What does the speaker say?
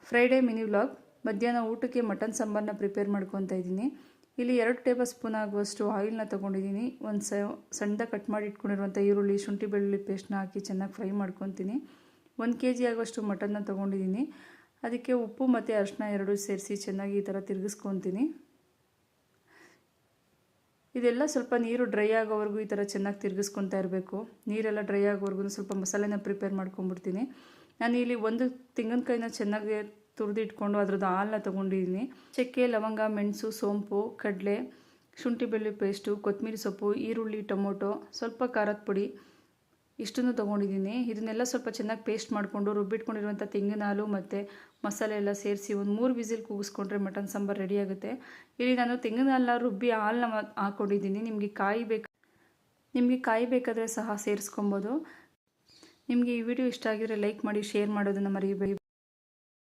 Friday mini vlog. ಮಧ್ಯಾಹ್ನ ಊಟಕ್ಕೆ mutton ಸಾಂಬಾರನ್ನ prepare ಮಾಡ್ಕೊತಾ ಇದ್ದೀನಿ. ಇಲ್ಲಿ 2 ಟೇಬಲ್ ಸ್ಪೂನ್ ಆಗುವಷ್ಟು ಆಯಿಲ್ನ ತೊಗೊಂಡಿದ್ದೀನಿ. ಒಂದು ಸಣ್ಣದಾಗಿ ಕಟ್ ಮಾಡಿ ಇಟ್ಕೊಂಡಿರುವಂಥ ಈರುಳ್ಳಿ, ಶುಂಠಿ ಬೆಳ್ಳುಳ್ಳಿ ಪೇಸ್ಟ್ನ ಹಾಕಿ ಚೆನ್ನಾಗಿ ಫ್ರೈ ಮಾಡ್ಕೊತೀನಿ. 1 kg ಆಗುವಷ್ಟು ಮಟನ್ನ ತೊಗೊಂಡಿದ್ದೀನಿ. ಅದಕ್ಕೆ ಉಪ್ಪು ಮತ್ತು ಅರಿಶಿನ 2 ಸೇರಿಸಿ ಚೆನ್ನಾಗಿ ಈ ಥರ ತಿರುಗಿಸ್ಕೊತೀನಿ. ಇದೆಲ್ಲ ಸ್ವಲ್ಪ ನೀರು ಡ್ರೈ ಆಗೋವರೆಗೂ ಈ ಥರ ಚೆನ್ನಾಗಿ ತಿರುಗಿಸ್ಕೊತಾ ಇರಬೇಕು. ನೀರೆಲ್ಲ ಡ್ರೈ ಆಗೋವರೆಗೂ ಸ್ವಲ್ಪ ಮಸಾಲೆನ ಪ್ರಿಪೇರ್ ಮಾಡ್ಕೊಂಡ್ಬಿಡ್ತೀನಿ. ನಾನು ಇಲ್ಲಿ 1 ತೆಂಗಿನಕಾಯಿನ ಚೆನ್ನಾಗಿ ತುರಿದು ಇಟ್ಕೊಂಡು ಅದ್ರದ್ದು ಹಾಲನ್ನ ತೊಗೊಂಡಿದ್ದೀನಿ. ಚಕ್ಕೆ, ಲವಂಗ, ಮೆಣಸು, ಸೋಂಪು, ಕಡಲೆ, ಶುಂಠಿ ಬೆಳ್ಳುಳ್ಳಿ ಪೇಸ್ಟು, ಕೊತ್ತಂಬರಿ ಸೊಪ್ಪು, ಈರುಳ್ಳಿ, ಟೊಮೊಟೊ, ಸ್ವಲ್ಪ ಖಾರದ ಪುಡಿ ಇಷ್ಟನ್ನು ತೊಗೊಂಡಿದ್ದೀನಿ. ಇದನ್ನೆಲ್ಲ ಸ್ವಲ್ಪ ಚೆನ್ನಾಗಿ ಪೇಸ್ಟ್ ಮಾಡಿಕೊಂಡು ರುಬ್ಬಿಟ್ಕೊಂಡಿರುವಂಥ ತೆಂಗಿನ ಹಾಲು ಮತ್ತು ಮಸಾಲೆ ಎಲ್ಲ ಸೇರಿಸಿ ಒಂದು 3 ವಿಸಿಲ್ ಕೂಗಿಸ್ಕೊಂಡ್ರೆ ಮಟನ್ ಸಾಂಬಾರು ರೆಡಿ ಆಗುತ್ತೆ. ಇಲ್ಲಿ ನಾನು ತೆಂಗಿನ ಹಾಲನ್ನ ರುಬ್ಬಿ ಹಾಲನ್ನ ಹಾಕ್ಕೊಂಡಿದ್ದೀನಿ. ನಿಮಗೆ ಕಾಯಿ ಬೇಕಾದರೆ ಸಹ ಸೇರಿಸ್ಕೊಬೋದು. ನಿಮಗೆ ಈ ವಿಡಿಯೋ ಇಷ್ಟ ಆಗಿದ್ರೆ ಲೈಕ್ ಮಾಡಿ, ಶೇರ್ ಮಾಡೋದನ್ನು ಮರಿಬೇಡಿ.